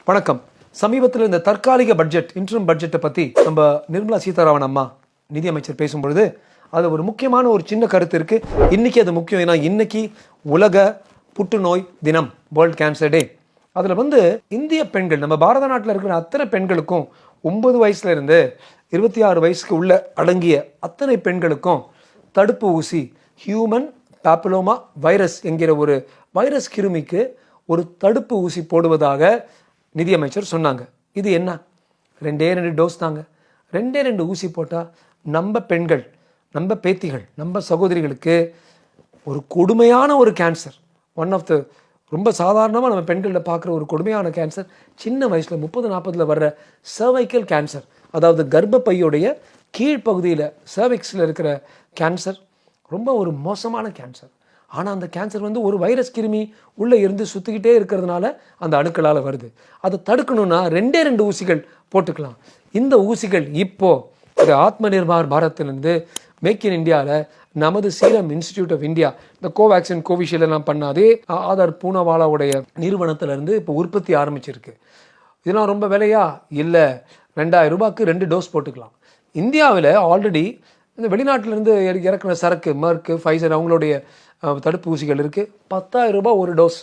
வணக்கம். சமீபத்தில் இந்த தற்காலிக பட்ஜெட் இன்டர்ம் பட்ஜெட்டை பற்றி நம்ம நிர்மலா சீதாராமன் அம்மா நிதியமைச்சர் பேசும்பொழுது அது ஒரு முக்கியமான ஒரு சின்ன கருத்து இருக்குது. இன்றைக்கி அது முக்கியம். ஏன்னா இன்றைக்கி உலக புற்றுநோய் தினம், வேர்ல்ட் கேன்சர் டே. அதில் இந்திய பெண்கள், நம்ம பாரத நாட்டில் இருக்கிற அத்தனை பெண்களுக்கும் 9 வயசுலேருந்து 26 வயசுக்கு உள்ள அடங்கிய அத்தனை பெண்களுக்கும் தடுப்பு ஊசி, ஹியூமன் பாப்பிலோமா வைரஸ் என்கிற ஒரு வைரஸ் கிருமிக்கு ஒரு தடுப்பு ஊசி போடுவதாக நிதியமைச்சர் சொன்னாங்க. இது என்ன? 2 டோஸ் தாங்க. 2 ஊசி போட்டால் நம்ம பெண்கள், நம்ம பேத்திகள், நம்ம சகோதரிகளுக்கு ஒரு கொடுமையான ஒரு கேன்சர், ஒன் ஆஃப் த ரொம்ப சாதாரணமாக நம்ம பெண்களில் பார்க்குற ஒரு கொடுமையான கேன்சர், சின்ன வயசில் 30-40 வர்ற சர்வைக்கல் கேன்சர், அதாவது கர்ப்பப்பையுடைய கீழ்ப்பகுதியில் சர்விக்ஸில் இருக்கிற கேன்சர், ரொம்ப ஒரு மோசமான கேன்சர். ஆனால் அந்த கேன்சர் ஒரு வைரஸ் கிருமி உள்ளே இருந்து சுற்றிக்கிட்டே இருக்கிறதுனால அந்த அணுக்களால் வருது. அதை தடுக்கணும்னா 2 ஊசிகள் போட்டுக்கலாம். இந்த ஊசிகள் இப்போது ஆத்ம நிர்பார் பாரத்திலிருந்து மேக் இன் இந்தியாவில் நமது சீரம் இன்ஸ்டிடியூட் ஆஃப் இந்தியா இந்த கோவேக்சின் கோவிஷீல்டு எல்லாம் பண்ணாதே ஆதார் பூனாவாலாவுடைய நிறுவனத்திலேருந்து இப்போ உற்பத்தி ஆரம்பிச்சிருக்கு. இதெல்லாம் ரொம்ப விலையா? இல்லை, 2000 ரூபாய்க்கு 2 டோஸ் போட்டுக்கலாம். இந்தியாவில் ஆல்ரெடி இந்த வெளிநாட்டிலேருந்து இறக்குன சரக்கு மர்க்கு, ஃபைசர் அவங்களுடைய தடுப்பு ஊசிகள் இருக்குது. 10,000 ரூபாய் ஒரு டோஸ்,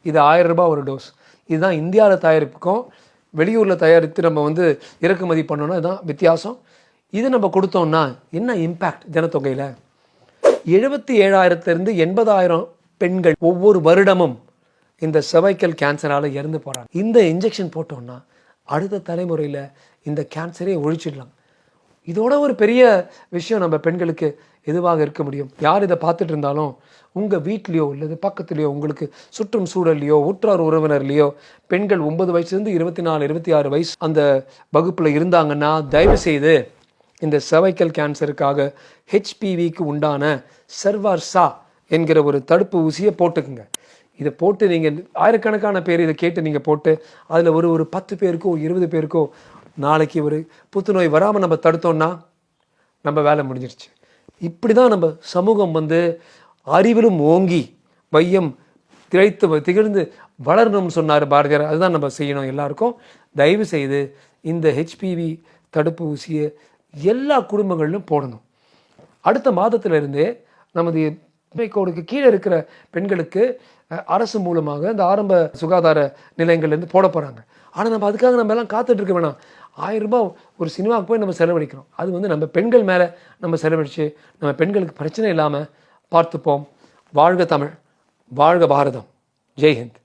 இது 1000 ரூபாய் ஒரு டோஸ். இதுதான் இந்தியாவில் தயாரிப்புக்கும் வெளியூரில் தயாரித்து நம்ம இறக்குமதி பண்ணோன்னா இதுதான் வித்தியாசம். இது நம்ம கொடுத்தோம்னா என்ன இம்பேக்ட் ஜனத்தொகையில்? 77,000 80,000 பெண்கள் ஒவ்வொரு வருடமும் இந்த சர்வைக்கல் கேன்சரால் இறந்து போகிறாங்க. இந்த இன்ஜெக்ஷன் போட்டோம்னா அடுத்த தலைமுறையில் இந்த கேன்சரே ஒழிச்சிடலாம். இதோட ஒரு பெரிய விஷயம் நம்ம பெண்களுக்கு எதுவாக இருக்க முடியும்? யார் இதை பார்த்துட்டு இருந்தாலும் உங்கள் வீட்லேயோ இல்லை பக்கத்துலேயோ உங்களுக்கு சுற்றும் சூழல்லையோ உற்றார் உறவினர்லையோ பெண்கள் 9 வயசுலேருந்து 24, 26 வயசு அந்த வகுப்பில் இருந்தாங்கன்னா தயவு செய்து இந்த சர்வைக்கல் கேன்சருக்காக ஹெச்பிவிக்கு உண்டான சர்வார்சா என்கிற ஒரு தடுப்பு ஊசியை போட்டுக்குங்க. இதை போட்டு நீங்கள் ஆயிரக்கணக்கான பேர் இதை கேட்டு நீங்கள் போட்டு அதில் ஒரு 10 பேருக்கோ 20 பேருக்கோ நாளைக்கு ஒரு புற்றுநோய் வராமல் நம்ம தடுத்தோம்னா நம்ம வேலை முடிஞ்சிருச்சு. இப்படி தான் நம்ம சமூகம் அறிவிலும் ஓங்கி வையம் திகழ்ந்து வளரணும்னு சொன்னார் பாரதியார். அதுதான் நம்ம செய்யணும் எல்லாருக்கும். தயவு செய்து இந்த ஹெச்பிவி தடுப்பு ஊசியை எல்லா குடும்பங்களிலும் போடணும். அடுத்த மாதத்திலிருந்தே நமது கோடுக்கு கீழே இருக்கிற பெண்களுக்கு அரசு மூலமாக இந்த ஆரம்ப சுகாதார நிலையங்கள்லேருந்து போட போகிறாங்க. ஆனால் நம்ம அதுக்காக நம்ம எல்லாம் காத்துட்டு இருக்க வேணாம். 1000 ரூபாய் ஒரு சினிமாவுக்கு போய் நம்ம செலவழிக்கிறோம். அது நம்ம பெண்கள் மேலே நம்ம செலவழித்து நம்ம பெண்களுக்கு பிரச்சனை இல்லாமல் பார்த்துப்போம். வாழ்க தமிழ், வாழ்க பாரதம். ஜெய்ஹிந்த்.